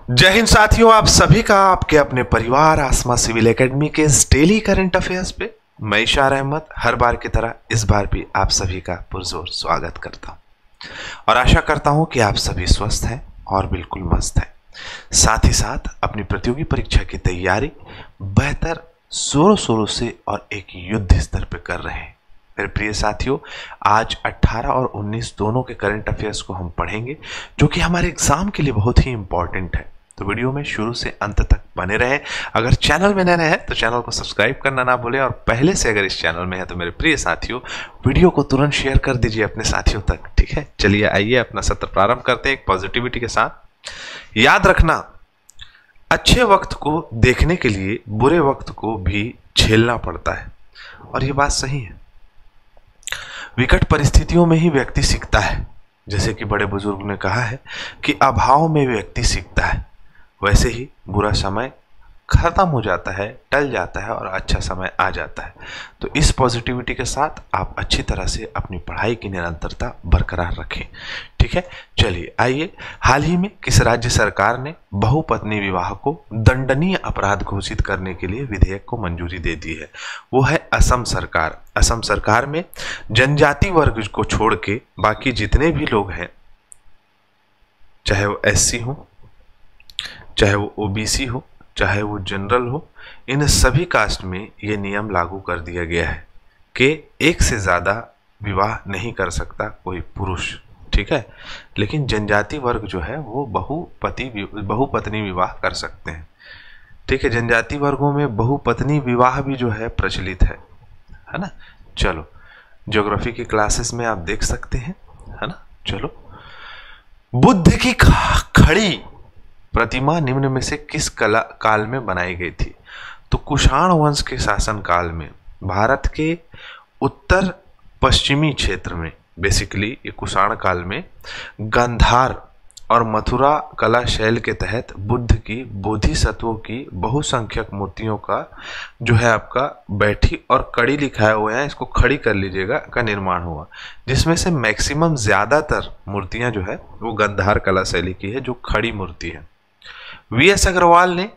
जय हिंद साथियों, आप सभी का आपके अपने परिवार आसमा सिविल एकेडमी के इस डेली करंट अफेयर्स पे मैं इशार अहमद हर बार की तरह इस बार भी आप सभी का पुरजोर स्वागत करता हूं और आशा करता हूं कि आप सभी स्वस्थ हैं और बिल्कुल मस्त हैं। साथ ही साथ अपनी प्रतियोगी परीक्षा की तैयारी बेहतर जोरों शोरों से और एक युद्ध स्तर पर कर रहे हैं। मेरे प्रिय साथियों, आज 18 और 19 दोनों के करंट अफेयर्स को हम पढ़ेंगे जो कि हमारे एग्जाम के लिए बहुत ही इंपॉर्टेंट है। तो वीडियो में शुरू से अंत तक बने रहें। अगर चैनल में नए हैं तो चैनल को सब्सक्राइब करना ना भूलें और पहले से अगर इस चैनल में है तो मेरे प्रिय साथियों वीडियो को तुरंत शेयर कर दीजिए अपने साथियों तक। ठीक है, चलिए आइए अपना सत्र प्रारंभ करते हैं एक पॉजिटिविटी के साथ। याद रखना, अच्छे वक्त को देखने के लिए बुरे वक्त को भी झेलना पड़ता है और ये बात सही है। विकट परिस्थितियों में ही व्यक्ति सीखता है। जैसे कि बड़े बुजुर्ग ने कहा है कि अभाव में व्यक्ति सीखता है, वैसे ही बुरा समय खत्म हो जाता है, टल जाता है और अच्छा समय आ जाता है। तो इस पॉजिटिविटी के साथ आप अच्छी तरह से अपनी पढ़ाई की निरंतरता बरकरार रखें। ठीक है, चलिए आइए। हाल ही में किस राज्य सरकार ने बहुपत्नी विवाह को दंडनीय अपराध घोषित करने के लिए विधेयक को मंजूरी दे दी है? वो है असम सरकार। असम सरकार में जनजाति वर्ग को छोड़ के बाकी जितने भी लोग हैं, चाहे वो एससी हो, चाहे वो ओबीसी हो, चाहे वो जनरल हो, इन सभी कास्ट में ये नियम लागू कर दिया गया है कि एक से ज़्यादा विवाह नहीं कर सकता कोई पुरुष। ठीक है, लेकिन जनजाति वर्ग जो है वो बहुपत्नी विवाह कर सकते हैं। ठीक है, जनजाति वर्गों में बहुपत्नी विवाह भी जो है प्रचलित है ना। चलो, ज्योग्राफी की क्लासेस में आप देख सकते हैं, है ना। चलो, बुद्ध की खड़ी प्रतिमा निम्न में से किस काल में बनाई गई थी? तो कुषाण वंश के शासन काल में भारत के उत्तर पश्चिमी क्षेत्र में, बेसिकली ये कुषाण काल में गांधार और मथुरा कला शैल के तहत बुद्ध की बोधिसत्वों की बहुसंख्यक मूर्तियों का जो है आपका बैठी और कड़ी लिखाए हुए हैं, इसको खड़ी कर लीजिएगा, का निर्माण हुआ, जिसमें से मैक्सिमम ज्यादातर मूर्तियां जो है वो गांधार कला शैली की है, जो खड़ी मूर्ति है। वीएस अग्रवाल ने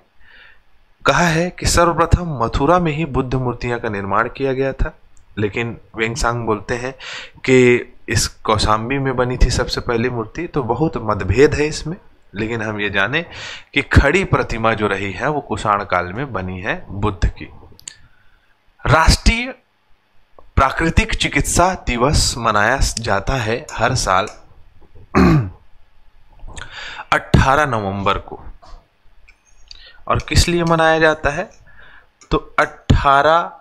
कहा है कि सर्वप्रथम मथुरा में ही बुद्ध मूर्तियां का निर्माण किया गया था, लेकिन वेंगसांग बोलते हैं कि इस कौशाम्बी में बनी थी सबसे पहली मूर्ति। तो बहुत मतभेद है इसमें, लेकिन हम ये जाने कि खड़ी प्रतिमा जो रही है वो कुषाण काल में बनी है बुद्ध की। राष्ट्रीय प्राकृतिक चिकित्सा दिवस मनाया जाता है हर साल 18 नवंबर को। और किस लिए मनाया जाता है? तो 18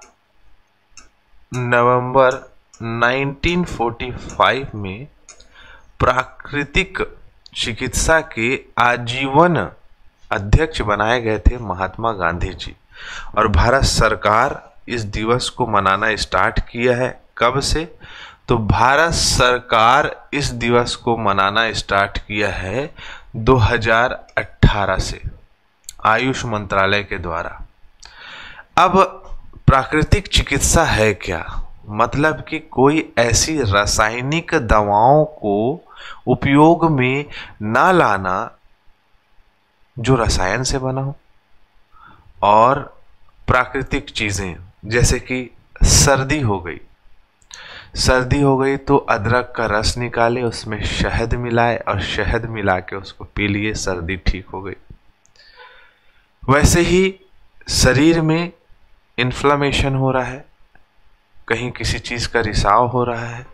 नवंबर 1945 में प्राकृतिक चिकित्सा के आजीवन अध्यक्ष बनाए गए थे महात्मा गांधी जी, और भारत सरकार इस दिवस को मनाना स्टार्ट किया है। कब से? तो भारत सरकार इस दिवस को मनाना स्टार्ट किया है 2018 से, आयुष मंत्रालय के द्वारा। अब प्राकृतिक चिकित्सा है क्या? मतलब कि कोई ऐसी रासायनिक दवाओं को उपयोग में ना लाना जो रसायन से बना हो, और प्राकृतिक चीजें जैसे कि सर्दी हो गई तो अदरक का रस निकाले, उसमें शहद मिलाए और शहद मिला के उसको पी लिए, सर्दी ठीक हो गई। वैसे ही शरीर में इन्फ्लेमेशन हो रहा है, कहीं किसी चीज का रिसाव हो रहा है,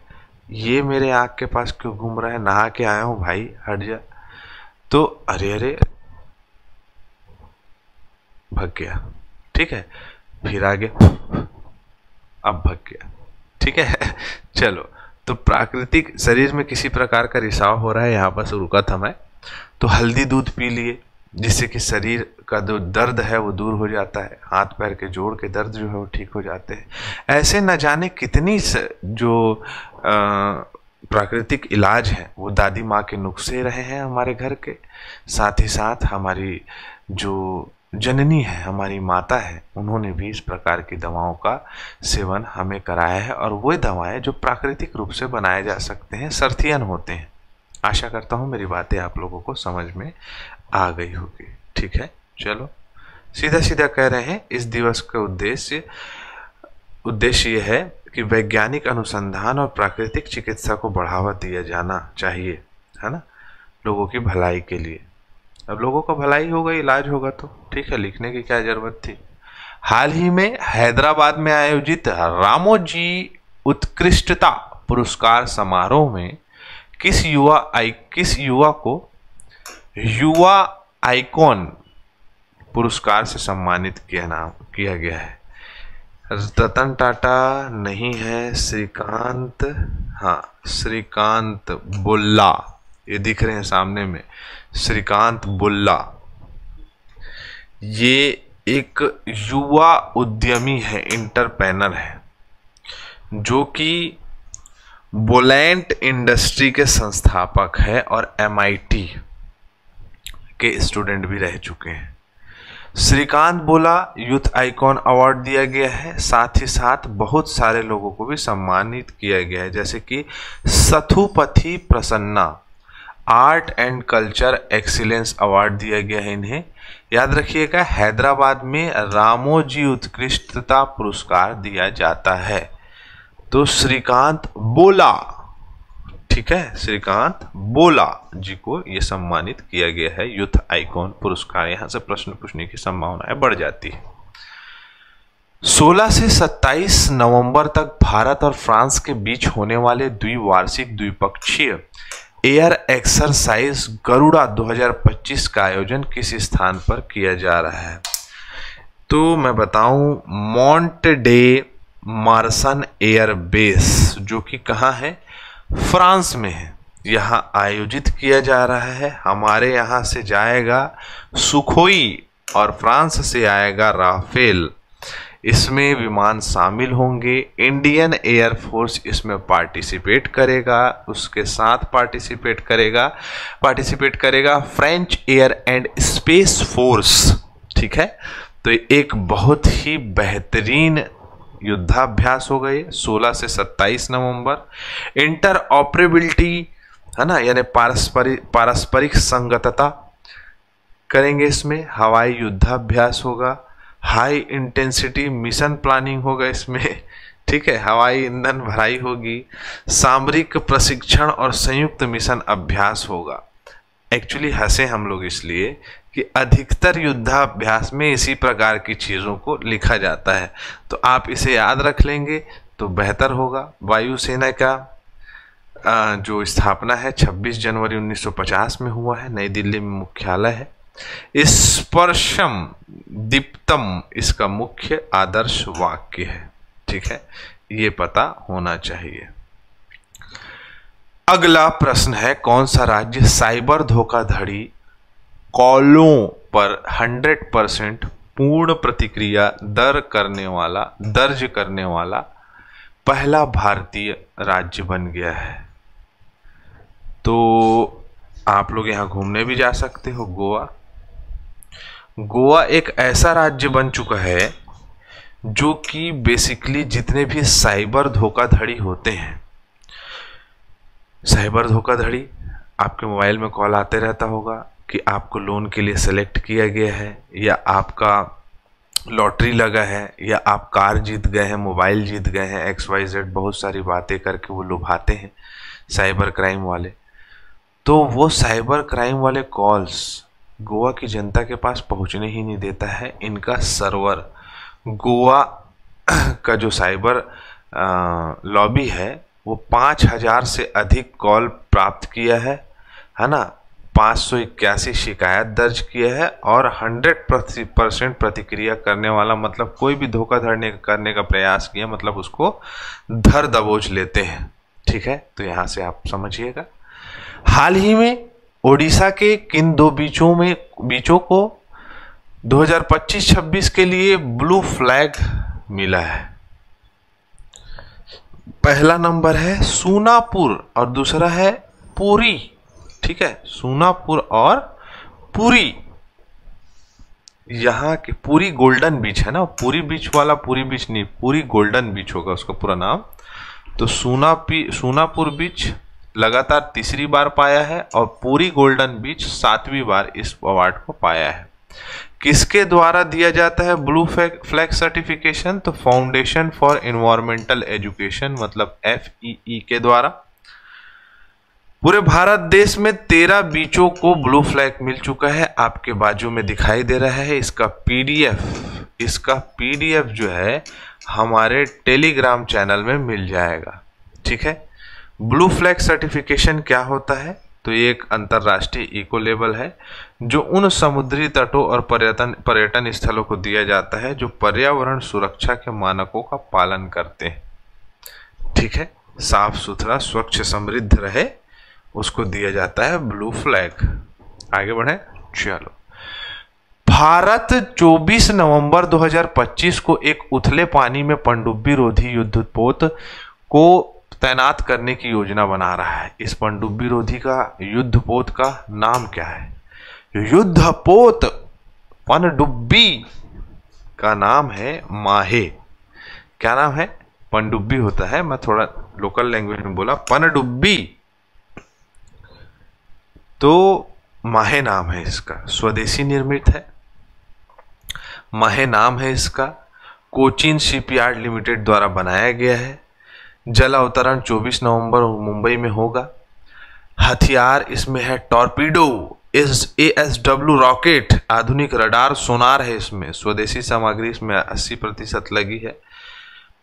ये मेरे आँख के पास क्यों घूम रहा है, नहा के आया हूं भाई, हट जा। तो अरे भग गया। ठीक है, फिर आगे, अब भग गया। ठीक है चलो, तो प्राकृतिक शरीर में किसी प्रकार का रिसाव हो रहा है, यहाँ पर रुका था मैं, तो हल्दी दूध पी लिए, जिससे कि शरीर का जो दर्द है वो दूर हो जाता है, हाथ पैर के जोड़ के दर्द जो है वो ठीक हो जाते हैं। ऐसे न जाने कितनी जो प्राकृतिक इलाज है वो दादी माँ के नुस्खे रहे हैं हमारे घर के। साथ ही साथ हमारी जो जननी है, हमारी माता है, उन्होंने भी इस प्रकार की दवाओं का सेवन हमें कराया है, और वो दवाएं जो प्राकृतिक रूप से बनाए जा सकते हैं, सर्थियन होते हैं। आशा करता हूँ मेरी बातें आप लोगों को समझ में आ गई होगी। ठीक है, चलो सीधा सीधा कह रहे हैं, इस दिवस का उद्देश्य यह है कि वैज्ञानिक अनुसंधान और प्राकृतिक चिकित्सा को बढ़ावा दिया जाना चाहिए, है ना, लोगों की भलाई के लिए। अब लोगों का भलाई होगा, इलाज होगा तो ठीक है, लिखने की क्या जरूरत थी। हाल ही में हैदराबाद में आयोजित रामोजी उत्कृष्टता पुरस्कार समारोह में किस युवा को युवा आइकॉन पुरस्कार से सम्मानित किया गया है। रतन टाटा नहीं है, श्रीकांत, हाँ श्रीकांत बुल्ला, ये दिख रहे हैं सामने में, श्रीकांत बुल्ला। ये एक युवा उद्यमी है, इंटरप्रेनर है, जो कि बोलेंट इंडस्ट्री के संस्थापक है और MIT के स्टूडेंट भी रह चुके हैं। श्रीकांत बोला यूथ आइकॉन अवार्ड दिया गया है, साथ ही साथ बहुत सारे लोगों को भी सम्मानित किया गया है, जैसे कि Sathupathi Prasanna art and culture excellence award दिया गया है इन्हें। याद रखिएगा, हैदराबाद में रामोजी उत्कृष्टता पुरस्कार दिया जाता है। तो श्रीकांत बोला, ठीक है, श्रीकांत बोला जी को ये सम्मानित किया गया है यूथ आइकॉन पुरस्कार। यहां से प्रश्न पूछने की संभावनाएं बढ़ जाती है। 16 से 27 नवंबर तक भारत और फ्रांस के बीच होने वाले द्विवार्षिक द्विपक्षीय एयर एक्सरसाइज गरुड़ा 2025 का आयोजन किस स्थान पर किया जा रहा है? तो मैं बताऊं, मॉन्ट डे मार्सन एयर बेस, जो कि कहाँ है, फ्रांस में है, यहाँ आयोजित किया जा रहा है। हमारे यहाँ से जाएगा सुखोई और फ्रांस से आएगा राफेल। इसमें विमान शामिल होंगे। इंडियन एयर फोर्स इसमें पार्टिसिपेट करेगा, उसके साथ पार्टिसिपेट करेगा French air and space force. ठीक है, तो एक बहुत ही बेहतरीन युद्धाभ्यास हो गए 16 से 27 नवंबर। इंटर ऑपरेबिलिटी है ना, यानी पारस्परिक संगतता करेंगे इसमें। हवाई युद्धाभ्यास होगा। हाई इंटेंसिटी मिशन प्लानिंग होगा इसमें। ठीक है, हवाई ईंधन भराई होगी। सामरिक प्रशिक्षण और संयुक्त मिशन अभ्यास होगा। एक्चुअली हंसे हम लोग इसलिए कि अधिकतर युद्धाभ्यास में इसी प्रकार की चीज़ों को लिखा जाता है, तो आप इसे याद रख लेंगे तो बेहतर होगा। वायुसेना का जो स्थापना है 26 जनवरी 1950 में हुआ है, नई दिल्ली में मुख्यालय है। स्पर्शम दीप्तम इसका मुख्य आदर्श वाक्य है। ठीक है, ये पता होना चाहिए। अगला प्रश्न है, कौन सा राज्य साइबर धोखाधड़ी कॉलों पर 100% पूर्ण प्रतिक्रिया दर्ज करने वाला पहला भारतीय राज्य बन गया है? तो आप लोग यहाँ घूमने भी जा सकते हो। गोवा एक ऐसा राज्य बन चुका है जो कि बेसिकली जितने भी साइबर धोखाधड़ी होते हैं, साइबर धोखाधड़ी, आपके मोबाइल में कॉल आते रहता होगा कि आपको लोन के लिए सेलेक्ट किया गया है, या आपका लॉटरी लगा है, या आप कार जीत गए हैं, मोबाइल जीत गए हैं, XYZ बहुत सारी बातें करके वो लुभाते हैं साइबर क्राइम वाले। तो वो साइबर क्राइम वाले कॉल्स गोवा की जनता के पास पहुंचने ही नहीं देता है। इनका सर्वर, गोवा का जो साइबर लॉबी है वो 5000 से अधिक कॉल प्राप्त किया है ना, 581 शिकायत दर्ज किया है, और 100% प्रतिक्रिया करने वाला, मतलब कोई भी धोखाधड़ी करने का प्रयास किया मतलब उसको धर दबोच लेते हैं। ठीक है, तो यहाँ से आप समझिएगा। हाल ही में ओडिशा के किन दो बीचों को 2025-26 के लिए ब्लू फ्लैग मिला है? पहला नंबर है सूनापुर और दूसरा है पुरी। ठीक है, सूनापुर और पुरी। यहाँ के पुरी गोल्डन बीच है ना, पुरी बीच वाला पुरी बीच नहीं, पुरी गोल्डन बीच होगा उसका पूरा नाम। तो सूनापुर बीच लगातार तीसरी बार पाया है और पूरी गोल्डन बीच 7वीं बार इस अवार्ड को पाया है। किसके द्वारा दिया जाता है ब्लू फ्लैग सर्टिफिकेशन? तो फाउंडेशन फॉर एनवायरमेंटल एजुकेशन मतलब FEE के द्वारा। पूरे भारत देश में 13 बीचों को ब्लू फ्लैग मिल चुका है, आपके बाजू में दिखाई दे रहा है। इसका PDF जो है हमारे टेलीग्राम चैनल में मिल जाएगा। ठीक है, ब्लू फ्लैग सर्टिफिकेशन क्या होता है? तो ये एक अंतर्राष्ट्रीय इको लेबल है जो उन समुद्री तटों और पर्यटन स्थलों को दिया जाता है जो पर्यावरण सुरक्षा के मानकों का पालन करते हैं। ठीक है, साफ सुथरा स्वच्छ समृद्ध रहे उसको दिया जाता है ब्लू फ्लैग। आगे बढ़े, चलो। भारत 24 नवंबर 2025 को एक उथले पानी में पनडुब्बी रोधी युद्धपोत को तैनात करने की योजना बना रहा है। इस पनडुब्बी रोधी का युद्धपोत का नाम क्या है? युद्धपोत पनडुब्बी का नाम है माहे। क्या नाम है? पनडुब्बी होता है, मैं थोड़ा लोकल लैंग्वेज में बोला पनडुब्बी, तो माहे नाम है इसका। स्वदेशी निर्मित है, माहे नाम है इसका। कोचीन शिपयार्ड लिमिटेड द्वारा बनाया गया है। जल अवतरण 24 नवंबर मुंबई में होगा। हथियार इसमें है टॉर्पीडो, ASW रॉकेट, आधुनिक रडार, सोनार है इसमें। स्वदेशी सामग्री इसमें 80% लगी है।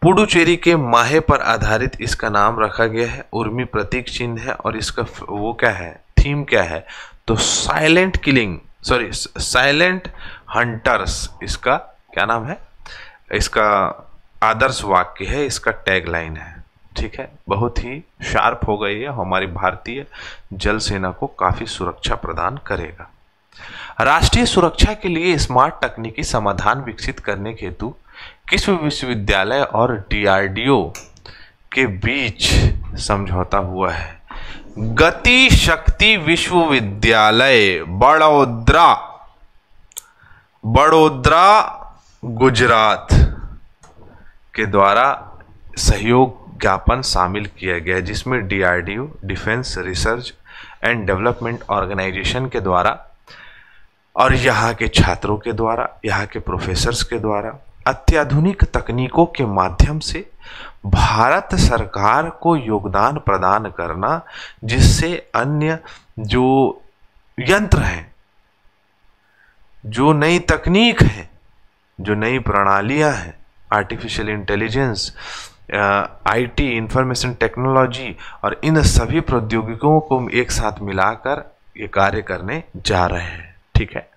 पुडुचेरी के माहे पर आधारित इसका नाम रखा गया है। उर्मी प्रतीक चिन्ह है और इसका वो क्या है, थीम क्या है? तो साइलेंट हंटर्स इसका क्या नाम है? इसका आदर्श वाक्य है, इसका टैगलाइन है। ठीक है, बहुत ही शार्प हो गई है, हमारी भारतीय जल सेना को काफी सुरक्षा प्रदान करेगा। राष्ट्रीय सुरक्षा के लिए स्मार्ट तकनीकी समाधान विकसित करने के हेतु किस विश्वविद्यालय और DRDO के बीच समझौता हुआ है? गति शक्ति विश्वविद्यालय बड़ोदरा गुजरात के द्वारा सहयोग ज्ञापन शामिल किया गया है, जिसमें DRDO defence research and development organisation के द्वारा और यहाँ के छात्रों के द्वारा, यहाँ के प्रोफेसर्स के द्वारा अत्याधुनिक तकनीकों के माध्यम से भारत सरकार को योगदान प्रदान करना, जिससे अन्य जो यंत्र हैं, जो नई तकनीक है, जो नई प्रणालियां हैं, artificial intelligence, IT, information technology और इन सभी प्रौद्योगिकियों को एक साथ मिलाकर ये कार्य करने जा रहे हैं। ठीक है,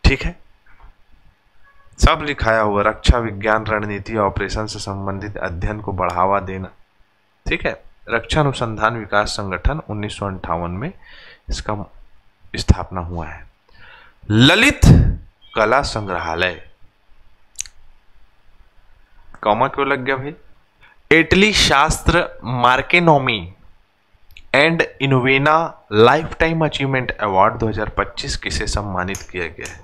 ठीक है, सब लिखाया हुआ। रक्षा विज्ञान रणनीति ऑपरेशन से संबंधित अध्ययन को बढ़ावा देना। ठीक है, रक्षा अनुसंधान विकास संगठन 1958 में इसका स्थापना हुआ है। ललित कला संग्रहालय, कॉमा क्यों लग गया भाई? इटली शास्त्र मार्केनोमी एंड इनोवेना लाइफ टाइम अचीवमेंट अवार्ड 2025 किसे सम्मानित किया गया है?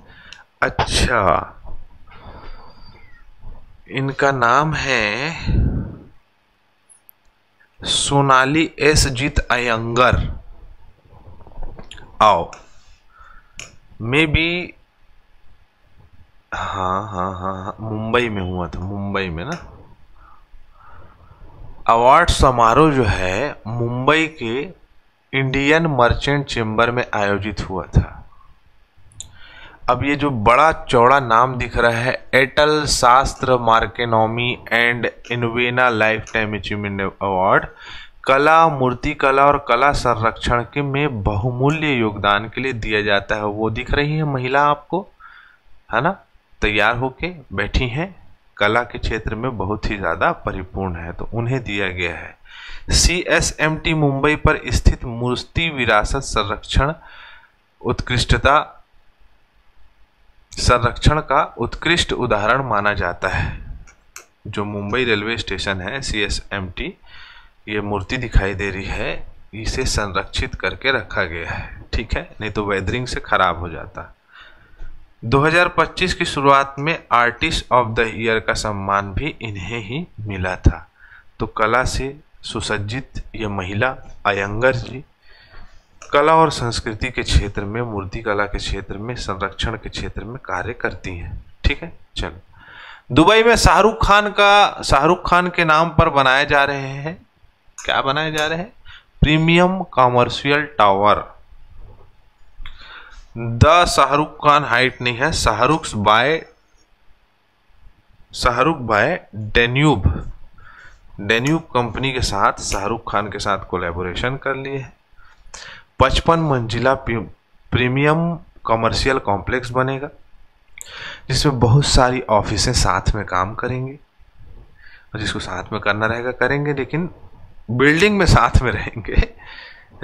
अच्छा, इनका नाम है सोनाली S जीत अयंगर। आओ, मे बी हाँ, मुंबई में हुआ था, मुंबई में ना। अवार्ड समारोह जो है मुंबई के इंडियन मर्चेंट चेंबर में आयोजित हुआ था। अब ये जो बड़ा चौड़ा नाम दिख रहा है, एटल शास्त्र मार्केनोमी एंड इनोवेना लाइफ टाइम अचीवमेंट अवार्ड, कला, मूर्ति कला और कला संरक्षण के में बहुमूल्य योगदान के लिए दिया जाता है। वो दिख रही है महिला आपको, है ना, तैयार होके बैठी हैं, कला के क्षेत्र में बहुत ही ज्यादा परिपूर्ण है, तो उन्हें दिया गया है। CSMT मुंबई पर स्थित मूर्ति विरासत संरक्षण का उत्कृष्ट उदाहरण माना जाता है। जो मुंबई रेलवे स्टेशन है CSMT, ये मूर्ति दिखाई दे रही है, इसे संरक्षित करके रखा गया है। ठीक है, नहीं तो वेदरिंग से खराब हो जाता। 2025 की शुरुआत में आर्टिस्ट ऑफ द ईयर का सम्मान भी इन्हें ही मिला था। तो कला से सुसज्जित ये महिला अयंगर जी कला और संस्कृति के क्षेत्र में, मूर्तिकला के क्षेत्र में, संरक्षण के क्षेत्र में कार्य करती हैं। ठीक है, चलो। दुबई में शाहरुख खान के नाम पर बनाए जा रहे हैं, क्या बनाए जा रहे हैं? Premium commercial tower. The Shahrukh Khan height नहीं है, शाहरुख बाय डेन्यूब कंपनी के साथ शाहरुख खान के साथ कोलैबोरेशन कर लिए है। 55 मंजिला प्रीमियम कमर्शियल कॉम्प्लेक्स बनेगा जिसमें बहुत सारी ऑफिसें साथ में काम करेंगी, और जिसको साथ में करना रहेगा करेंगे, लेकिन बिल्डिंग में साथ में रहेंगे।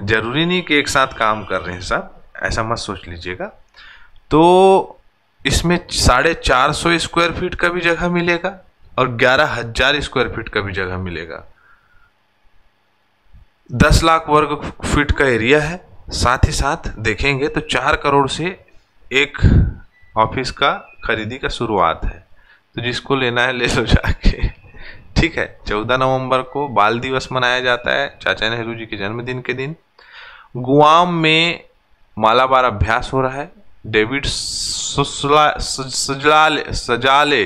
जरूरी नहीं कि एक साथ काम कर रहे हैं सब, ऐसा मत सोच लीजिएगा। तो इसमें 450 स्क्वायर फीट का भी जगह मिलेगा और 11,000 स्क्वायर फीट का भी जगह मिलेगा। 10 लाख वर्ग फीट का एरिया है। साथ ही साथ देखेंगे तो 4 करोड़ से एक ऑफिस का खरीदी का शुरुआत है, तो जिसको लेना है ले लो जाके। ठीक है, 14 नवंबर को बाल दिवस मनाया जाता है, चाचा नेहरू जी के जन्मदिन के दिन। गुआम में मालाबार अभ्यास हो रहा है। डेविड सजाले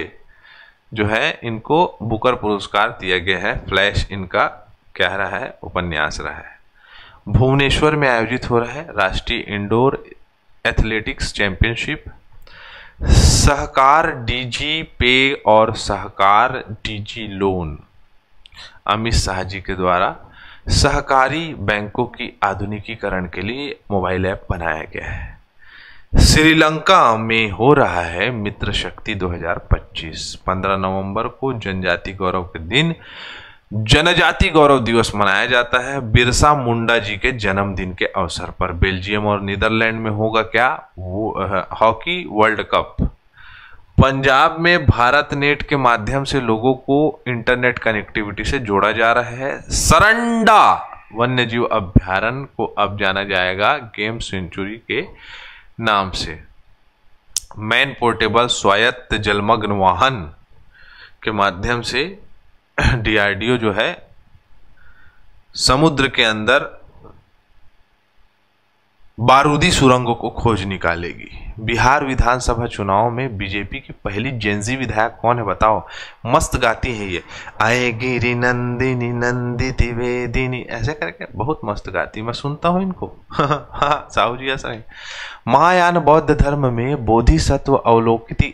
जो है, इनको बुकर पुरस्कार दिया गया है। फ्लैश इनका क्या रहा है? उपन्यास रहा है। भुवनेश्वर में आयोजित हो रहा है राष्ट्रीय इंडोर एथलेटिक्स चैंपियनशिप। सहकार डीजी पे और सहकार डीजी लोन, अमित शाह जी के द्वारा सहकारी बैंकों की आधुनिकीकरण के लिए मोबाइल ऐप बनाया गया है। श्रीलंका में हो रहा है मित्र शक्ति 2025। 15 नवंबर को जनजाति गौरव के दिन जनजाति गौरव दिवस मनाया जाता है। बिरसा मुंडा जी के जन्मदिन के अवसर पर बेल्जियम और नीदरलैंड में होगा क्या? Hockey world cup. पंजाब में भारत नेट के माध्यम से लोगों को इंटरनेट कनेक्टिविटी से जोड़ा जा रहा है। सरंडा वन्यजीव अभ्यारण्य को अब जाना जाएगा गेम सेंचुरी के नाम से। मैन पोर्टेबल स्वायत्त जलमग्न वाहन के माध्यम से डीआरडीओ जो है समुद्र के अंदर बारूदी सुरंगों को खोज निकालेगी। बिहार विधानसभा चुनाव में बीजेपी की पहली जेंजी विधायक कौन है बताओ? मस्त गाती है ये, आएगी री नंदिनी नंदिती वेदिनी, ऐसे करके बहुत मस्त गाती, मैं सुनता हूँ इनको। हाँ, साहू जी ऐसा नहीं। महायान बौद्ध धर्म में बोधिसत्व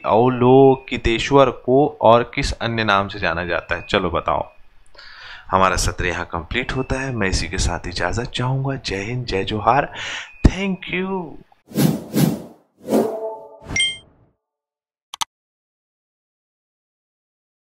अवलोकितेश्वर को और किस अन्य नाम से जाना जाता है? चलो बताओ। हमारा सत्र यहाँ कंप्लीट होता है। मैं इसी के साथ इजाजत चाहूंगा। जय हिंद, जय जोहार, थैंक यू।